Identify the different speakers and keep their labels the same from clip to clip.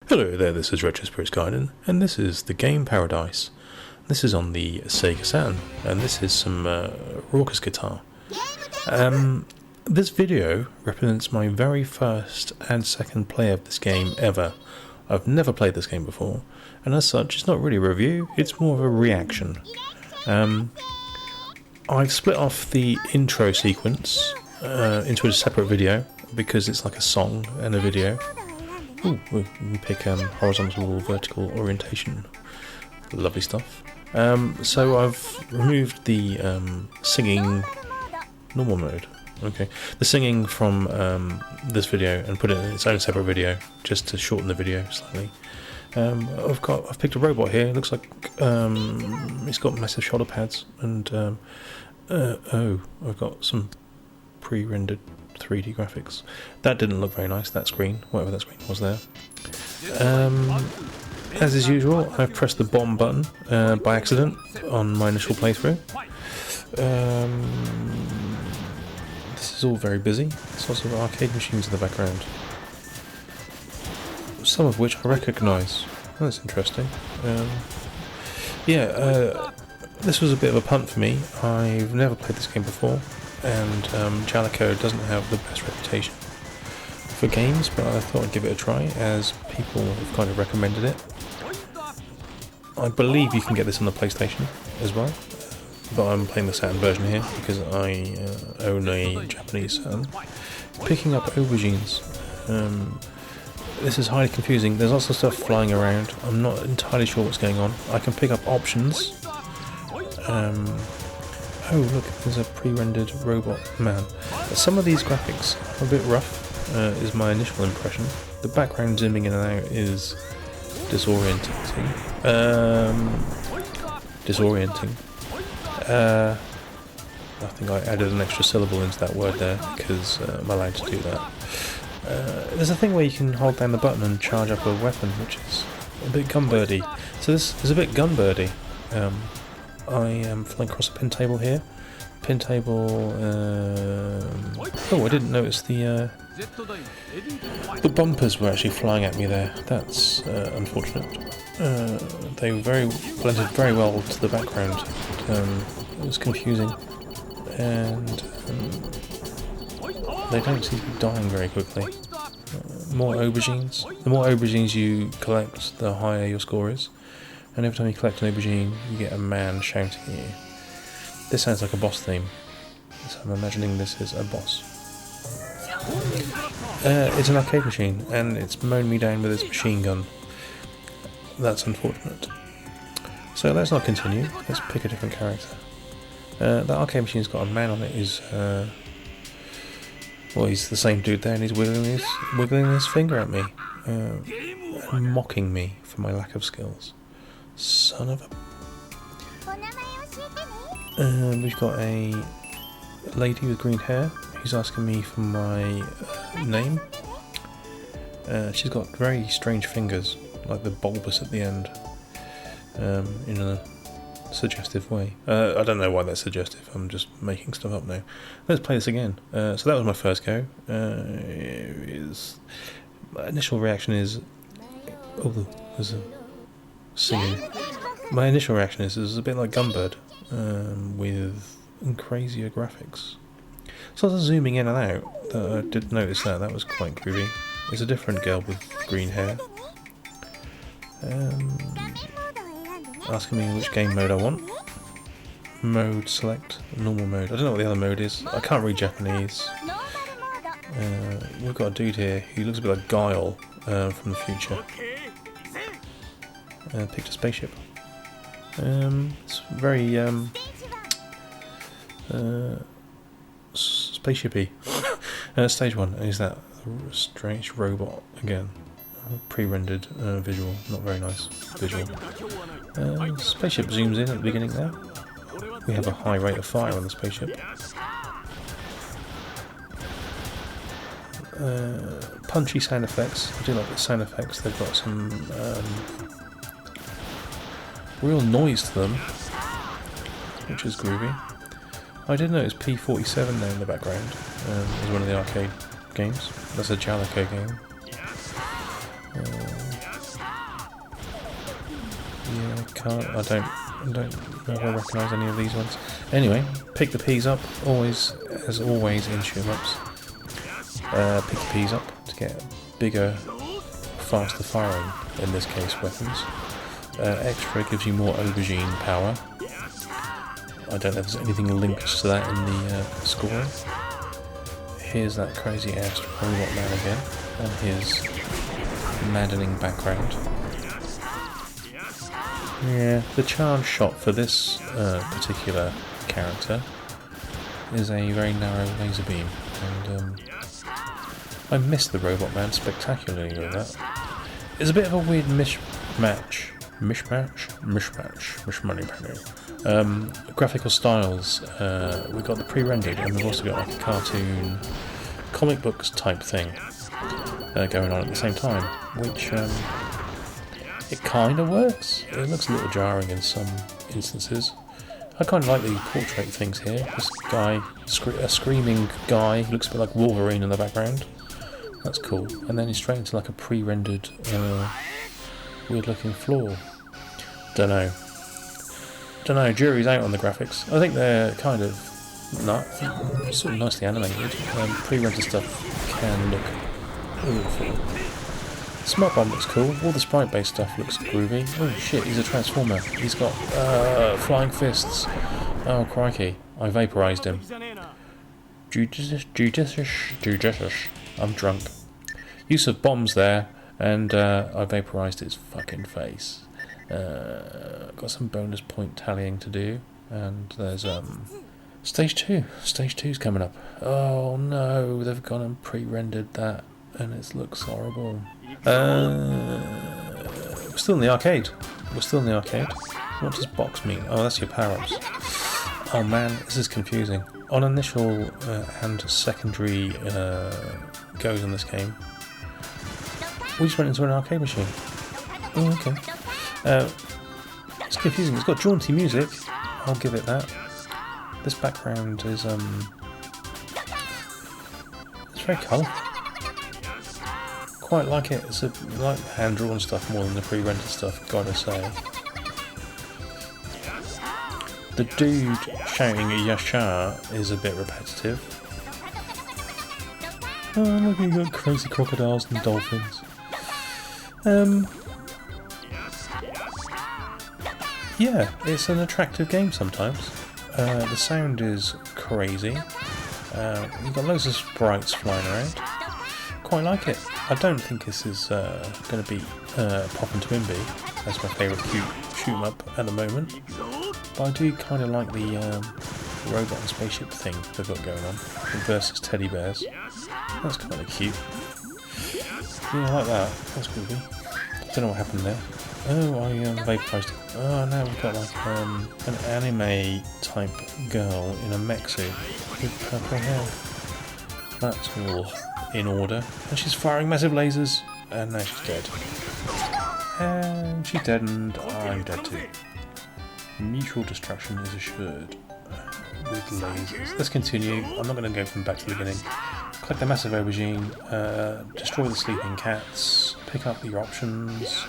Speaker 1: Hello there, this is Retro Spirits Garden, and this is the Game Paradise. This is on the Sega Saturn, and this is some raucous guitar. This video represents my very first and second play of this game ever. I've never played this game before, and as such, it's not really a review, it's more of a reaction. I've split off the intro sequence into a separate video, because it's like a song and a video. Ooh, we can pick horizontal or vertical orientation. Lovely stuff. So I've removed the singing normal mode. Okay, the singing from this video and put it in its own separate video just to shorten the video slightly. I've picked a robot here. It looks like it's got massive shoulder pads and I've got some pre-rendered 3D graphics. That didn't look very nice, that screen, whatever that screen was there. As is usual, I've pressed the bomb button by accident on my initial playthrough. This is all very busy. There's lots of arcade machines in the background, some of which I recognise. That's interesting. This was a bit of a punt for me. I've never played this game before, and Jaleco doesn't have the best reputation for games, but I thought I'd give it a try as people have kind of recommended it. I believe you can get this on the PlayStation as well, but I'm playing the Saturn version here because I own a Japanese Saturn. Picking up aubergines. This is highly confusing. There's lots of stuff flying around. I'm not entirely sure what's going on. I can pick up options. Oh look, there's a pre-rendered robot man. Some of these graphics are a bit rough, is my initial impression. The background zooming in and out is disorienting. I think I added an extra syllable into that word there because I'm allowed to do that. There's a thing where you can hold down the button and charge up a weapon, which is a bit gunbirdy. So this is a bit gunbirdy. I am flying across a pin table here. Pin table. Oh, I didn't notice the bumpers were actually flying at me there. That's unfortunate. They blended very well to the background. It was confusing, and they don't seem to be dying very quickly. More aubergines. The more aubergines you collect, the higher your score is. And every time you collect an aubergine, you get a man shouting at you. This sounds like a boss theme, so I'm imagining this is a boss. It's an arcade machine, and it's mown me down with its machine gun. That's unfortunate. So let's not continue, let's pick a different character. That arcade machine's got a man on it. He's the same dude there, and he's wiggling his finger at me, and mocking me for my lack of skills. Son of a... we've got a lady with green hair who's asking me for my name. She's got very strange fingers, like the bulbous at the end, in a suggestive way. I don't know why that's suggestive, I'm just making stuff up now. Let's play this again. So that was my first go. My initial reaction is... Oh, there's a... singing. My initial reaction is a bit like Gunbird, with crazier graphics. So I was zooming in and out. I did notice that was quite groovy. It's a different girl with green hair. Asking me which game mode I want. Mode select, normal mode. I don't know what the other mode is. I can't read Japanese. We've got a dude here who looks a bit like Guile from the future. Picked a spaceship. It's very spaceshipy. Stage 1 is that strange robot again. Pre-rendered visual, not very nice visual. Spaceship zooms in at the beginning there. We have a high rate of fire on the spaceship. Punchy sound effects. I do like the sound effects. They've got some real noise to them, which is groovy. I did notice P47 there in the background. Is one of the arcade games. That's a Jaleco game. I don't know if I recognise any of these ones. Anyway, pick the peas up, always, as always in shoot-em-ups. Pick the peas up to get bigger, faster firing, in this case, weapons. Extra gives you more aubergine power. I don't know if there's anything linked to that in the scoring. Here's that crazy-ass robot man again, and his maddening background. Yeah, the charge shot for this particular character is a very narrow laser beam, and I missed the robot man spectacularly with that. It's a bit of a weird mishmash. Graphical styles. We've got the pre-rendered, and we've also got like a cartoon, comic books type thing going on at the same time, which it kind of works. It looks a little jarring in some instances. I kind of like the portrait things here. This guy, a screaming guy, looks a bit like Wolverine in the background. That's cool. And then he's straight into like a pre-rendered, weird-looking floor. Don't know. Jury's out on the graphics. I think they're kind of sort of nicely animated. Pre-rendered stuff can look awful. Smart Bomb looks cool. All the sprite-based stuff looks groovy. Oh shit, he's a transformer. He's got flying fists. Oh crikey, I vaporized him. Judicious. I'm drunk. Use of bombs there, and I vaporized his fucking face. Got some bonus point tallying to do, and there's stage 2. Stage 2's coming up. Oh no, they've gone and pre-rendered that, and it looks horrible. We're still in the arcade. What does box mean? Oh, that's your power-ups. Oh man, this is confusing. On initial and secondary goes in this game, we just went into an arcade machine. Oh, okay. It's confusing. It's got jaunty music. I'll give it that. This background is it's very colourful. Quite like it. It's like hand-drawn stuff more than the pre-rendered stuff, gotta say. The dude shouting Yasha is a bit repetitive. Oh, look, you got crazy crocodiles and dolphins. Yeah, it's an attractive game sometimes. The sound is crazy. You've got loads of sprites flying around. Quite like it. I don't think this is going to be Pop and Twimby. That's my favourite shoot-em-up at the moment. But I do kind of like the robot and spaceship thing they've got going on versus teddy bears. That's kind of cute. Yeah, I like that. That's groovy. Don't know what happened there. Oh, I vaporized it. Oh, now we've got like an anime type girl in a mech suit with purple hair. That's all in order. And she's firing massive lasers, and now she's dead. And she's dead, and I'm dead too. Mutual destruction is assured with lasers. Let's continue. I'm not going to go from back to the beginning. Collect the massive aubergine, destroy the sleeping cats, pick up your options.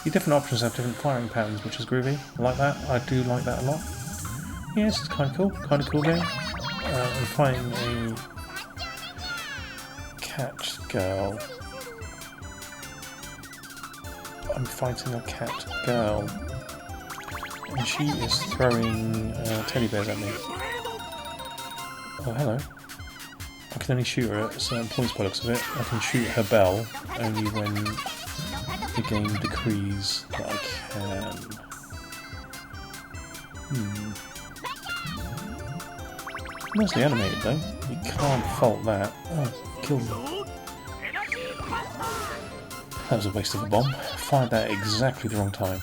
Speaker 1: Your different options have different firing patterns, which is groovy. I like that. I do like that a lot. Yeah, this is kind of cool. Kind of cool game. I'm fighting a cat girl. I'm fighting a cat girl. And she is throwing teddy bears at me. Oh, hello. I can only shoot her at certain points by the looks of it. I can shoot her bell only when the game decrees that I can. Nicely animated though. You can't fault that. Oh, killed me. That was a waste of a bomb. Fired that at exactly the wrong time.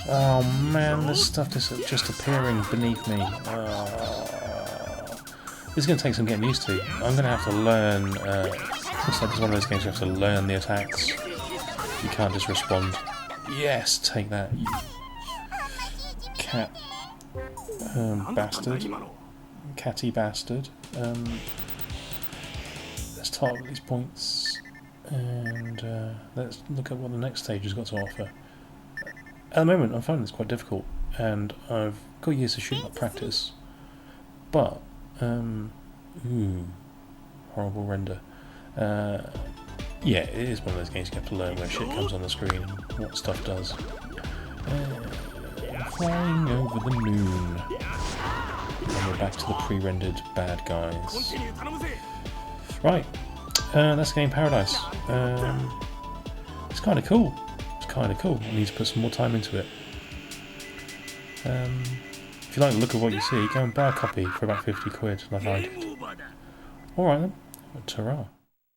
Speaker 1: Oh man, this stuff is just appearing beneath me. This is going to take some getting used to. I'm going to have to learn. Looks like it's one of those games you have to learn the attacks. You can't just respond. Yes, take that, you cat bastard. Catty bastard. Let's target these points. And let's look at what the next stage has got to offer. At the moment, I'm finding this quite difficult, and I've got years of shooting up practice. But, horrible render. Yeah, it is one of those games you have to learn where shit comes on the screen and what stuff does. Flying over the moon. And we're back to the pre-rendered bad guys. Right, that's Game Paradise. It's kind of cool. It's kind of cool. I need to put some more time into it. If you like the look of what you see, go and buy a copy for about 50 quid, like I did. Alright then, ta-ra.